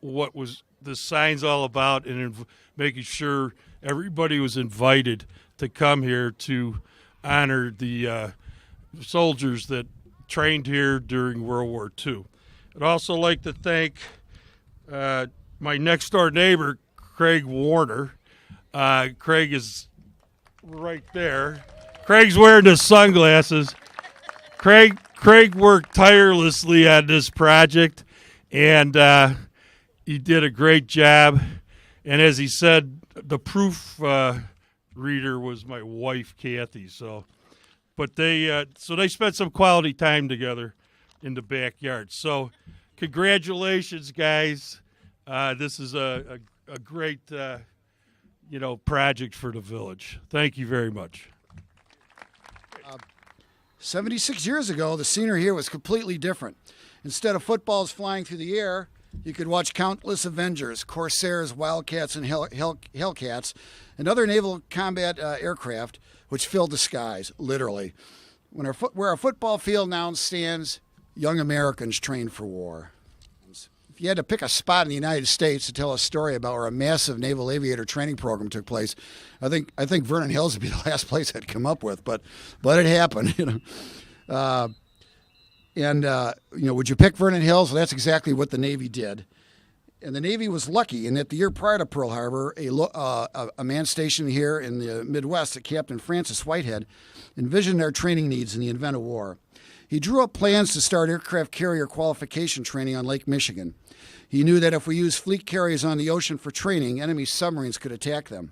what was the sign's all about and making sure everybody was invited to come here to honor the soldiers that trained here during World War II. I'd also like to thank my next door neighbor, Craig Warner. Craig is right there. Craig's wearing his sunglasses. Craig worked tirelessly on this project, and he did a great job. And as he said, the proof reader was my wife, Kathy. But they spent some quality time together in the backyard. So, congratulations, guys. This is a great project for the village. Thank you very much. 76 years ago, the scenery here was completely different. Instead of footballs flying through the air, you could watch countless Avengers, Corsairs, Wildcats, and Hellcats, and other naval combat aircraft, which filled the skies, literally. Where our football field now stands, young Americans trained for war. If you had to pick a spot in the United States to tell a story about where a massive naval aviator training program took place, I think Vernon Hills would be the last place I'd come up with, but it happened. Would you pick Vernon Hills? Well, that's exactly what the Navy did. And the Navy was lucky in that the year prior to Pearl Harbor, a man stationed here in the Midwest, Captain Francis Whitehead, envisioned our training needs in the event of war. He drew up plans to start aircraft carrier qualification training on Lake Michigan. He knew that if we used fleet carriers on the ocean for training, enemy submarines could attack them.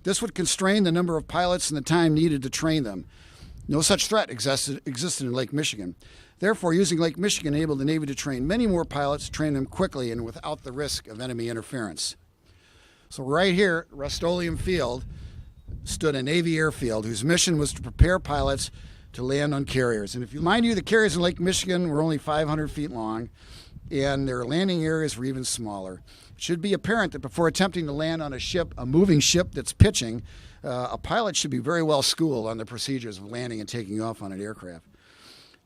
This would constrain the number of pilots and the time needed to train them. No such threat existed in Lake Michigan. Therefore, using Lake Michigan enabled the Navy to train many more pilots, train them quickly and without the risk of enemy interference. So right here at Rust-Oleum Field stood a Navy airfield whose mission was to prepare pilots to land on carriers. And if you mind you, the carriers in Lake Michigan were only 500 feet long. and their landing areas were even smaller. It should be apparent that before attempting to land on a moving ship that's pitching, a pilot should be very well schooled on the procedures of landing and taking off on an aircraft.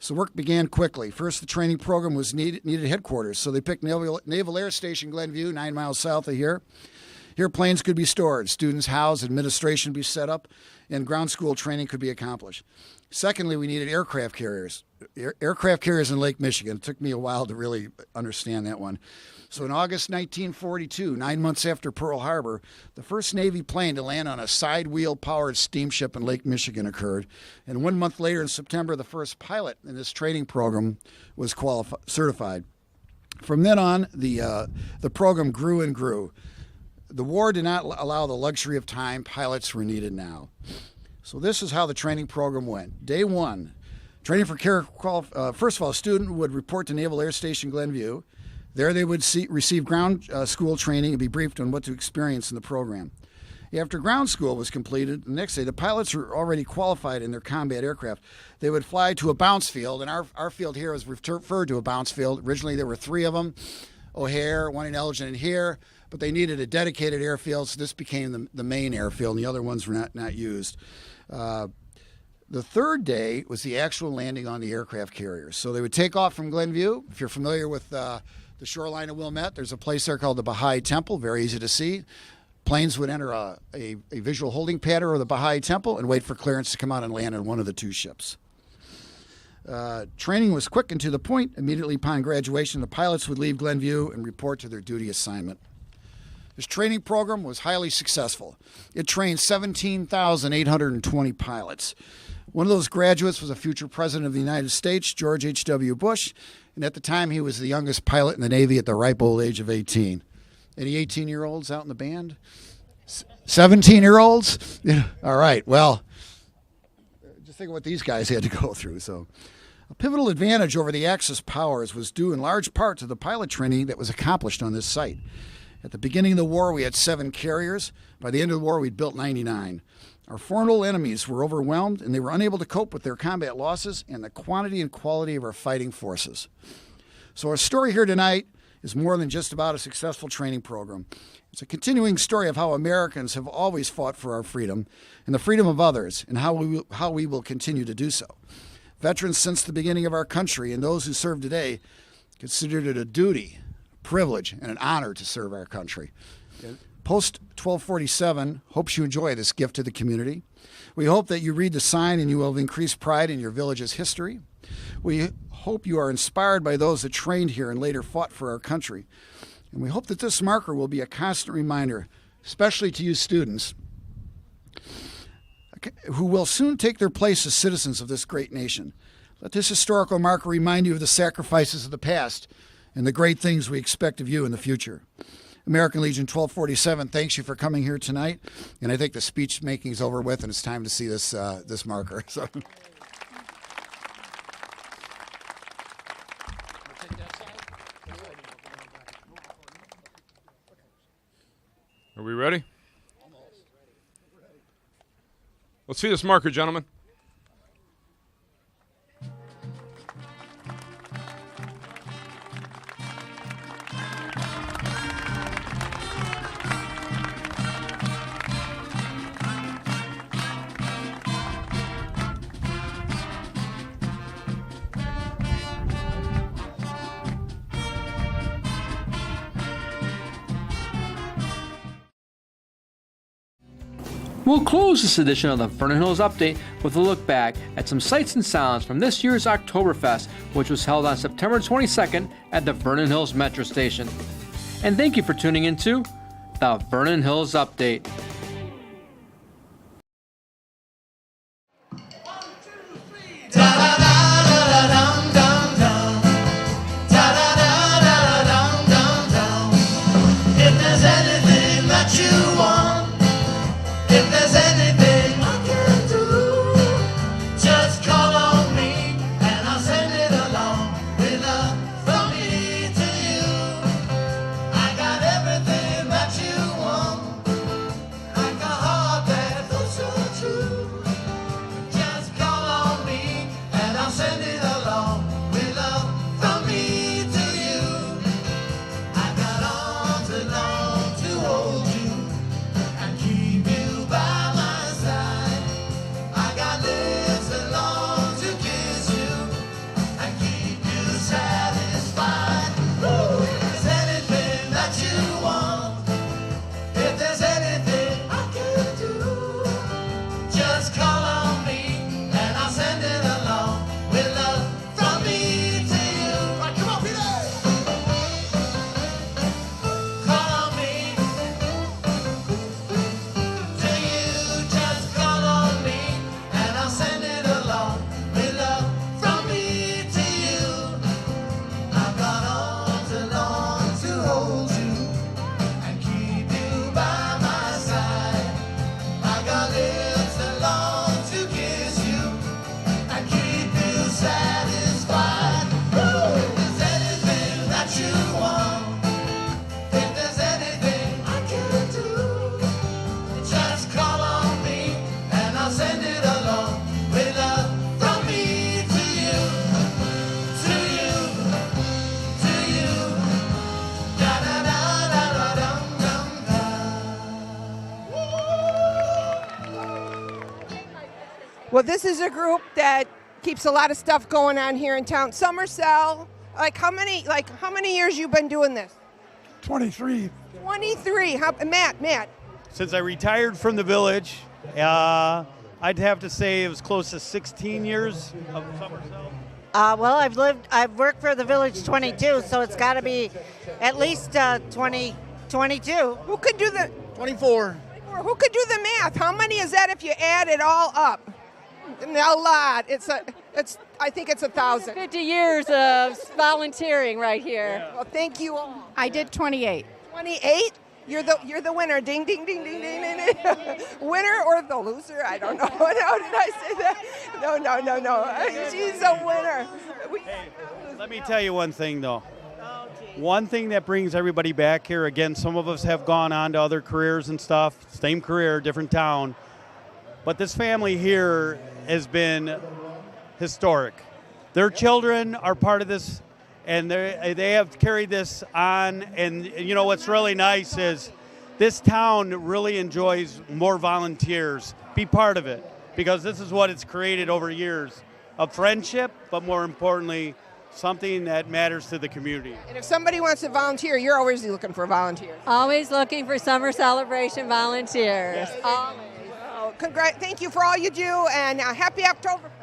So work began quickly. First, the training program was needed at headquarters, so they picked Naval Air Station Glenview, 9 miles south of here. Here, planes could be stored, students housed, administration be set up, and ground school training could be accomplished. Secondly, we needed aircraft carriers. Aircraft carriers in Lake Michigan. It took me a while to really understand that one. So in August 1942, 9 months after Pearl Harbor, the first Navy plane to land on a side-wheel-powered steamship in Lake Michigan occurred. And 1 month later, in September, the first pilot in this training program was certified. From then on, the program grew and grew. The war did not allow the luxury of time. Pilots were needed now. So this is how the training program went. Day one, training for first of all, a student would report to Naval Air Station Glenview. There they would receive ground school training and be briefed on what to experience in the program. After ground school was completed, the next day, the pilots were already qualified in their combat aircraft. They would fly to a bounce field, and our field here is referred to a bounce field. Originally, there were 3 of them, O'Hare, one in Elgin, and here, but they needed a dedicated airfield, so this became the main airfield, and the other ones were not used. The third day was the actual landing on the aircraft carriers. So they would take off from Glenview. If you're familiar with the shoreline of Wilmette, there's a place there called the Baha'i Temple, very easy to see. Planes would enter a visual holding pattern of the Baha'i Temple and wait for clearance to come out and land on one of the 2 ships. Training was quick and to the point. Immediately upon graduation, the pilots would leave Glenview and report to their duty assignment. This training program was highly successful. It trained 17,820 pilots. One of those graduates was a future president of the United States, George H.W. Bush, and at the time he was the youngest pilot in the Navy at the ripe old age of 18. Any 18-year-olds out in the band? 17-year-olds? All right, well, just think of what these guys had to go through. So, a pivotal advantage over the Axis powers was due in large part to the pilot training that was accomplished on this site. At the beginning of the war, we had 7 carriers. By the end of the war, we'd built 99. Our formidable enemies were overwhelmed, and they were unable to cope with their combat losses and the quantity and quality of our fighting forces. So our story here tonight is more than just about a successful training program. It's a continuing story of how Americans have always fought for our freedom and the freedom of others, and how we will continue to do so. Veterans since the beginning of our country and those who serve today considered it a duty, privilege, and an honor to serve our country. Post 1247 hopes you enjoy this gift to the community. We hope that you read the sign and you will have increased pride in your village's history. We hope you are inspired by those that trained here and later fought for our country. And we hope that this marker will be a constant reminder, especially to you students, who will soon take their place as citizens of this great nation. Let this historical marker remind you of the sacrifices of the past and the great things we expect of you in the future. American Legion 1247 thanks you for coming here tonight, and I think the speech making is over with, and it's time to see this marker. So. Are we ready? Let's see this marker, gentlemen. We'll close this edition of the Vernon Hills Update with a look back at some sights and sounds from this year's Oktoberfest, which was held on September 22nd at the Vernon Hills Metro Station. And thank you for tuning in to the Vernon Hills Update. Send it along with love from me to you. Well, this is a group that keeps a lot of stuff going on here in town. Summer sell. How many years you been doing this? 23. 23. Matt. Since I retired from the village, I'd have to say it was close to 16 years of summer sale. Well, I've worked for the village 22, so it's got to be at least 22. Who could do the 24. Who could do the math? How many is that if you add it all up? A lot. I think it's 1,000. 50 years of volunteering right here. Well, thank you all. I did 28. 28? You're the winner. Ding, ding, ding, ding, ding, ding, ding. Winner or the loser? I don't know. No, did I say that? No. She's a winner. Let me tell you one thing, though. One thing that brings everybody back here, again, some of us have gone on to other careers and stuff, same career, different town. But this family here has been historic. Their children are part of this, and they have carried this on. And you know what's really nice is this town really enjoys more volunteers. Be part of it, because this is what it's created over years of friendship, but more importantly, something that matters to the community. And if somebody wants to volunteer, you're always looking for volunteers. Always looking for summer celebration volunteers. Yes. Thank you for all you do, and happy Oktoberfest.